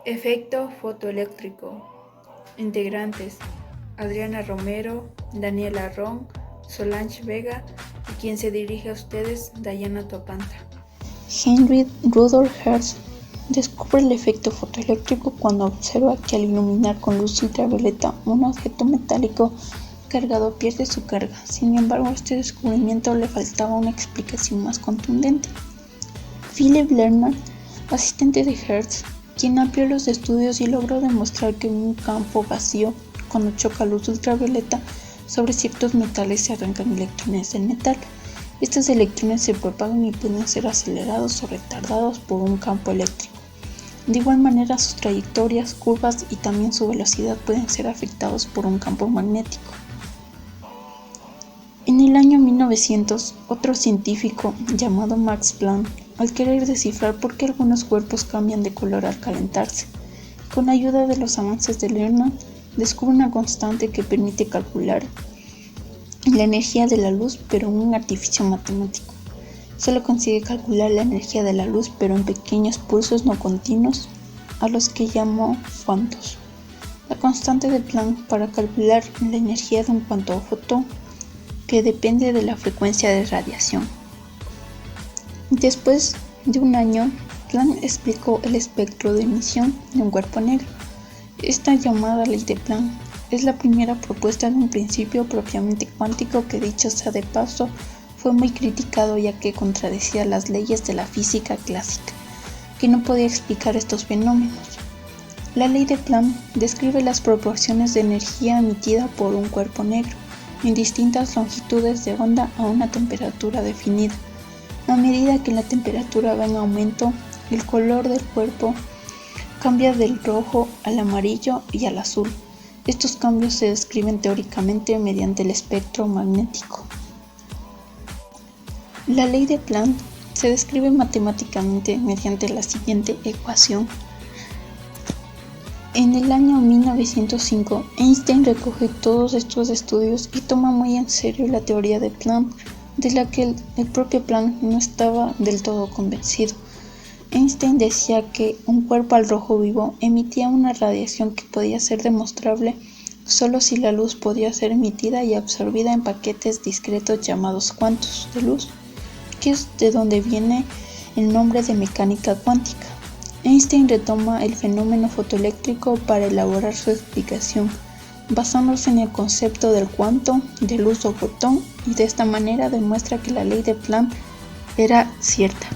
Efecto fotoeléctrico. Integrantes: Adriana Romero, Daniela Ron, Solange Vega y quien se dirige a ustedes, Dayana Topanta. Heinrich Rudolf Hertz descubre el efecto fotoeléctrico cuando observa que al iluminar con luz ultravioleta un objeto metálico cargado pierde su carga. Sin embargo, a este descubrimiento le faltaba una explicación más contundente. Philipp Lerman, asistente de Hertz, quien amplió los estudios y logró demostrar que en un campo vacío, cuando choca luz ultravioleta sobre ciertos metales, se arrancan electrones del metal. Estos electrones se propagan y pueden ser acelerados o retardados por un campo eléctrico. De igual manera, sus trayectorias, curvas y también su velocidad pueden ser afectados por un campo magnético. En el año 1900, otro científico llamado Max Planck, al querer descifrar por qué algunos cuerpos cambian de color al calentarse, con ayuda de los avances de Lerman, descubre una constante que permite calcular la energía de la luz, pero en un artificio matemático. Solo consigue calcular la energía de la luz, pero en pequeños pulsos no continuos, a los que llamó cuantos. La constante de Planck para calcular la energía de un cuanto o fotón, que depende de la frecuencia de radiación. Después de un año, Planck explicó el espectro de emisión de un cuerpo negro. Esta llamada ley de Planck es la primera propuesta de un principio propiamente cuántico que, dicho sea de paso, fue muy criticado ya que contradecía las leyes de la física clásica, que no podía explicar estos fenómenos. La ley de Planck describe las proporciones de energía emitida por un cuerpo negro en distintas longitudes de onda a una temperatura definida. A medida que la temperatura va en aumento, el color del cuerpo cambia del rojo al amarillo y al azul. Estos cambios se describen teóricamente mediante el espectro magnético. La ley de Planck se describe matemáticamente mediante la siguiente ecuación. En el año 1905, Einstein recoge todos estos estudios y toma muy en serio la teoría de Planck, de la que el propio Planck no estaba del todo convencido. Einstein decía que un cuerpo al rojo vivo emitía una radiación que podía ser demostrable solo si la luz podía ser emitida y absorbida en paquetes discretos llamados cuantos de luz, que es de donde viene el nombre de mecánica cuántica. Einstein retoma el fenómeno fotoeléctrico para elaborar su explicación, basándose en el concepto del cuanto, de luz o fotón, y de esta manera demuestra que la ley de Planck era cierta.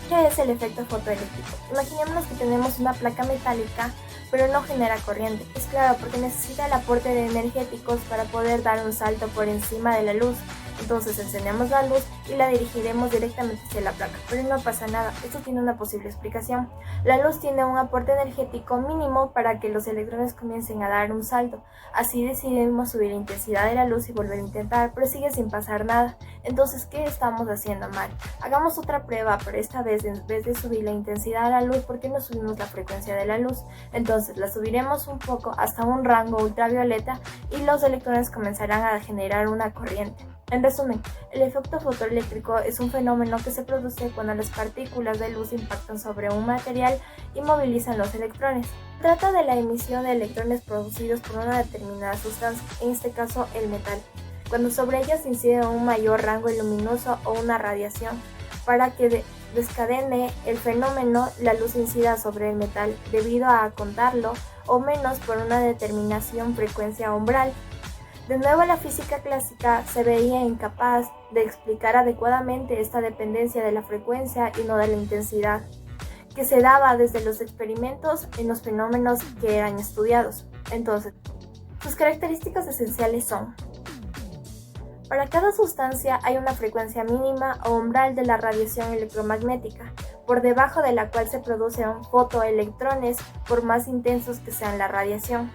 ¿Qué es el efecto fotoeléctrico? Imaginémonos que tenemos una placa metálica, pero no genera corriente. Es claro, porque necesita el aporte de energéticos para poder dar un salto por encima de la luz. Entonces encendemos la luz y la dirigiremos directamente hacia la placa, pero no pasa nada. Esto tiene una posible explicación. La luz tiene un aporte energético mínimo para que los electrones comiencen a dar un salto. Así decidimos subir la intensidad de la luz y volver a intentar, pero sigue sin pasar nada. Entonces, ¿qué estamos haciendo mal? Hagamos otra prueba, pero esta vez, en vez de subir la intensidad de la luz, ¿por qué no subimos la frecuencia de la luz? Entonces la subiremos un poco hasta un rango ultravioleta y los electrones comenzarán a generar una corriente. En resumen, el efecto fotoeléctrico es un fenómeno que se produce cuando las partículas de luz impactan sobre un material y movilizan los electrones. Se trata de la emisión de electrones producidos por una determinada sustancia, en este caso el metal, cuando sobre ellas incide un mayor rango luminoso o una radiación. Para que descadene el fenómeno, la luz incida sobre el metal debido a contarlo o menos por una determinación frecuencia umbral. De nuevo, la física clásica se veía incapaz de explicar adecuadamente esta dependencia de la frecuencia y no de la intensidad, que se daba desde los experimentos en los fenómenos que eran estudiados. Entonces, sus características esenciales son: para cada sustancia hay una frecuencia mínima o umbral de la radiación electromagnética, por debajo de la cual se producen fotoelectrones por más intensos que sean la radiación.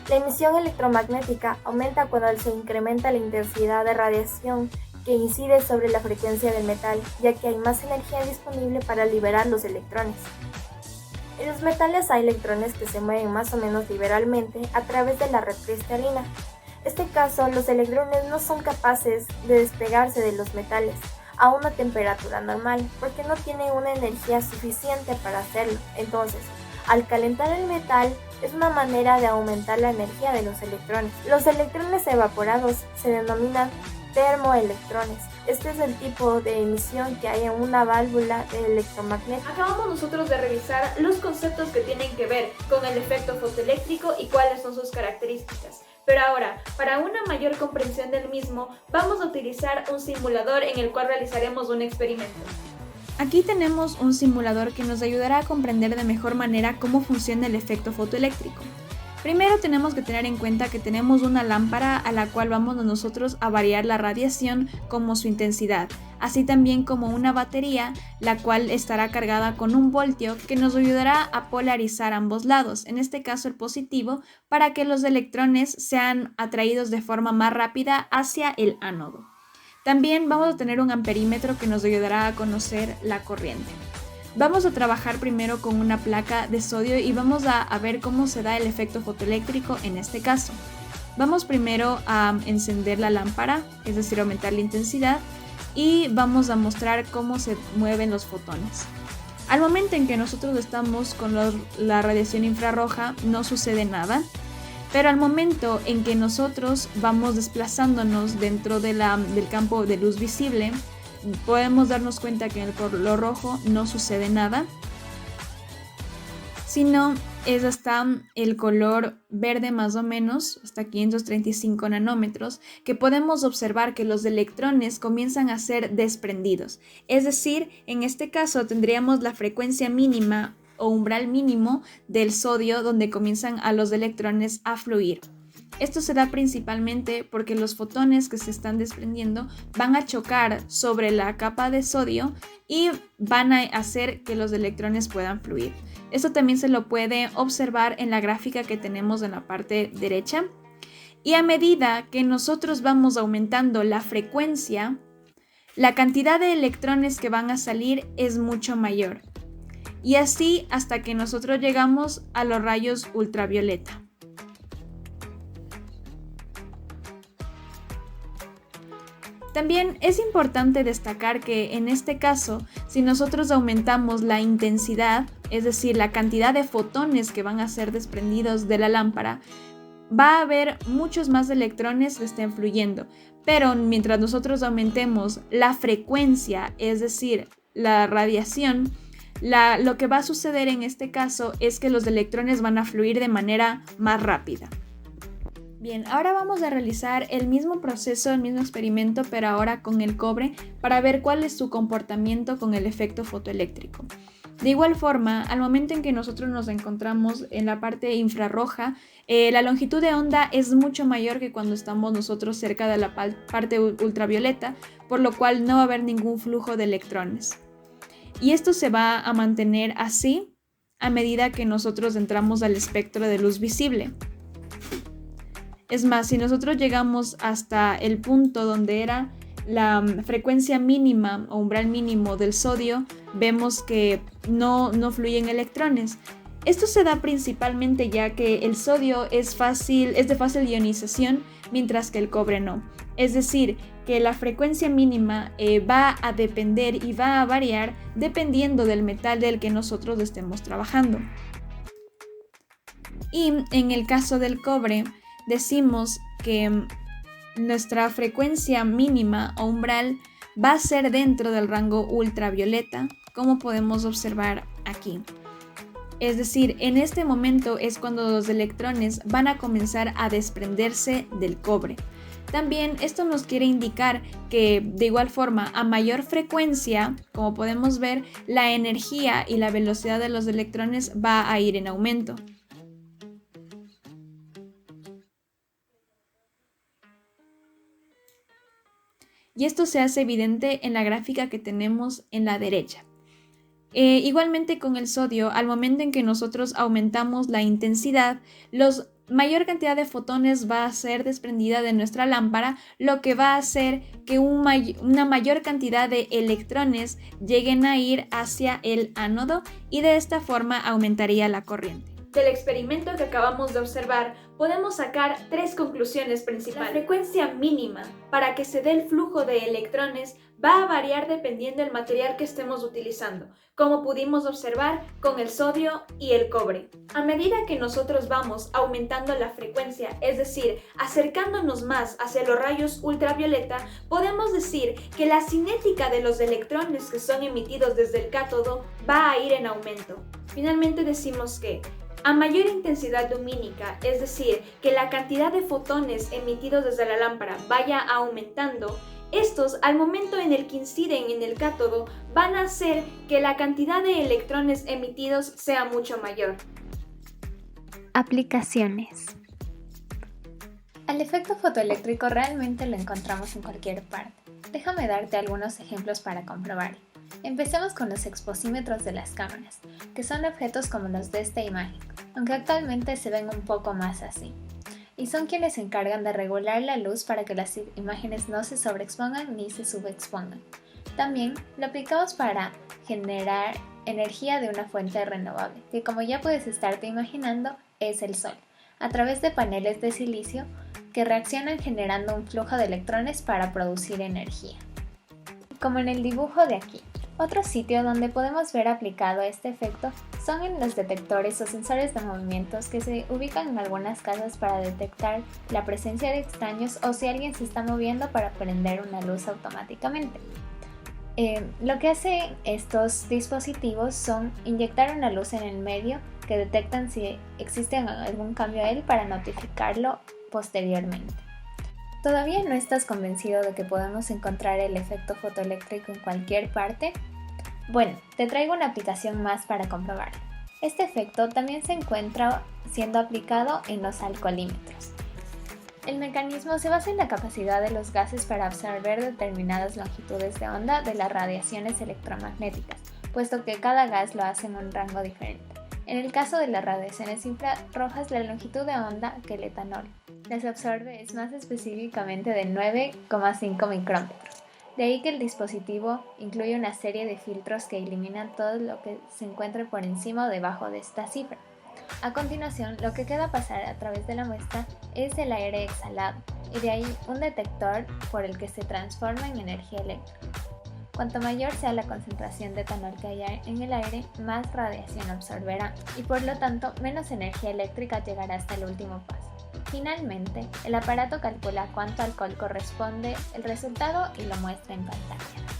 La emisión electromagnética aumenta cuando se incrementa la intensidad de radiación que incide sobre la frecuencia del metal, ya que hay más energía disponible para liberar los electrones. En los metales hay electrones que se mueven más o menos liberalmente a través de la red cristalina. En este caso, los electrones no son capaces de despegarse de los metales, a una temperatura normal, porque no tienen una energía suficiente para hacerlo. Entonces, al calentar el metal es una manera de aumentar la energía de los electrones. Los electrones evaporados se denominan termoelectrones. Este es el tipo de emisión que hay en una válvula electromagnética. Acabamos nosotros de revisar los conceptos que tienen que ver con el efecto fotoeléctrico y cuáles son sus características. Pero ahora, para una mayor comprensión del mismo, vamos a utilizar un simulador en el cual realizaremos un experimento. Aquí tenemos un simulador que nos ayudará a comprender de mejor manera cómo funciona el efecto fotoeléctrico. Primero tenemos que tener en cuenta que tenemos una lámpara a la cual vamos nosotros a variar la radiación como su intensidad, así también como una batería la cual estará cargada con un voltio que nos ayudará a polarizar ambos lados, en este caso el positivo, para que los electrones sean atraídos de forma más rápida hacia el ánodo. También vamos a tener un amperímetro que nos ayudará a conocer la corriente. Vamos a trabajar primero con una placa de sodio y vamos a ver cómo se da el efecto fotoeléctrico en este caso. Vamos primero a encender la lámpara, es decir, aumentar la intensidad, y vamos a mostrar cómo se mueven los fotones. Al momento en que nosotros estamos con la radiación infrarroja no sucede nada, pero al momento en que nosotros vamos desplazándonos dentro del campo de luz visible, podemos darnos cuenta que en el color rojo no sucede nada, sino es hasta el color verde más o menos, hasta 535 nanómetros, que podemos observar que los electrones comienzan a ser desprendidos. Es decir, en este caso tendríamos la frecuencia mínima o umbral mínimo del sodio donde comienzan a los electrones a fluir. Esto se da principalmente porque los fotones que se están desprendiendo van a chocar sobre la capa de sodio y van a hacer que los electrones puedan fluir. Esto también se lo puede observar en la gráfica que tenemos en la parte derecha. Y a medida que nosotros vamos aumentando la frecuencia, la cantidad de electrones que van a salir es mucho mayor. Y así hasta que nosotros llegamos a los rayos ultravioleta. También es importante destacar que en este caso, si nosotros aumentamos la intensidad, es decir, la cantidad de fotones que van a ser desprendidos de la lámpara, va a haber muchos más electrones que estén fluyendo. Pero mientras nosotros aumentemos la frecuencia, es decir, la radiación, lo que va a suceder en este caso es que los electrones van a fluir de manera más rápida. Bien, ahora vamos a realizar el mismo proceso, el mismo experimento, pero ahora con el cobre para ver cuál es su comportamiento con el efecto fotoeléctrico. De igual forma, al momento en que nosotros nos encontramos en la parte infrarroja, la longitud de onda es mucho mayor que cuando estamos nosotros cerca de la parte ultravioleta, por lo cual no va a haber ningún flujo de electrones. Y esto se va a mantener así a medida que nosotros entramos al espectro de luz visible. Es más, si nosotros llegamos hasta el punto donde era la frecuencia mínima o umbral mínimo del sodio, vemos que no fluyen electrones. Esto se da principalmente ya que el sodio es de fácil ionización, mientras que el cobre no. Es decir, que la frecuencia mínima va a depender y va a variar dependiendo del metal del que nosotros estemos trabajando. Y en el caso del cobre, decimos que nuestra frecuencia mínima o umbral va a ser dentro del rango ultravioleta, como podemos observar aquí. Es decir, en este momento es cuando los electrones van a comenzar a desprenderse del cobre. También esto nos quiere indicar que de igual forma a mayor frecuencia, como podemos ver, la energía y la velocidad de los electrones va a ir en aumento. Y esto se hace evidente en la gráfica que tenemos en la derecha. Igualmente con el sodio, al momento en que nosotros aumentamos la intensidad, mayor cantidad de fotones va a ser desprendida de nuestra lámpara, lo que va a hacer que una mayor cantidad de electrones lleguen a ir hacia el ánodo y de esta forma aumentaría la corriente. Del experimento que acabamos de observar, podemos sacar 3 conclusiones principales. La frecuencia mínima para que se dé el flujo de electrones va a variar dependiendo del material que estemos utilizando, como pudimos observar con el sodio y el cobre. A medida que nosotros vamos aumentando la frecuencia, es decir, acercándonos más hacia los rayos ultravioleta, podemos decir que la cinética de los electrones que son emitidos desde el cátodo va a ir en aumento. Finalmente decimos que a mayor intensidad lumínica, es decir, que la cantidad de fotones emitidos desde la lámpara vaya aumentando, estos, al momento en el que inciden en el cátodo, van a hacer que la cantidad de electrones emitidos sea mucho mayor. Aplicaciones. Al efecto fotoeléctrico realmente lo encontramos en cualquier parte. Déjame darte algunos ejemplos para comprobar. Empecemos con los exposímetros de las cámaras, que son objetos como los de esta imagen, aunque actualmente se ven un poco más así. Y son quienes se encargan de regular la luz para que las imágenes no se sobreexpongan ni se subexpongan. También lo aplicamos para generar energía de una fuente renovable, que como ya puedes estarte imaginando, es el sol, a través de paneles de silicio que reaccionan generando un flujo de electrones para producir energía. Como en el dibujo de aquí. Otro sitio donde podemos ver aplicado este efecto son en los detectores o sensores de movimientos que se ubican en algunas casas para detectar la presencia de extraños o si alguien se está moviendo para prender una luz automáticamente. Lo que hacen estos dispositivos son inyectar una luz en el medio que detectan si existe algún cambio a él para notificarlo posteriormente. ¿Todavía no estás convencido de que podemos encontrar el efecto fotoeléctrico en cualquier parte? Bueno, te traigo una aplicación más para comprobarlo. Este efecto también se encuentra siendo aplicado en los alcoholímetros. El mecanismo se basa en la capacidad de los gases para absorber determinadas longitudes de onda de las radiaciones electromagnéticas, puesto que cada gas lo hace en un rango diferente. En el caso de las radiaciones infrarrojas, la longitud de onda que el etanol las absorbe es más específicamente de 9,5 micrómetros. De ahí que el dispositivo incluye una serie de filtros que eliminan todo lo que se encuentre por encima o debajo de esta cifra. A continuación, lo que queda pasar a través de la muestra es el aire exhalado, y de ahí un detector por el que se transforma en energía eléctrica. Cuanto mayor sea la concentración de etanol que haya en el aire, más radiación absorberá, y por lo tanto menos energía eléctrica llegará hasta el último paso. Finalmente, el aparato calcula cuánto alcohol corresponde el resultado y lo muestra en pantalla.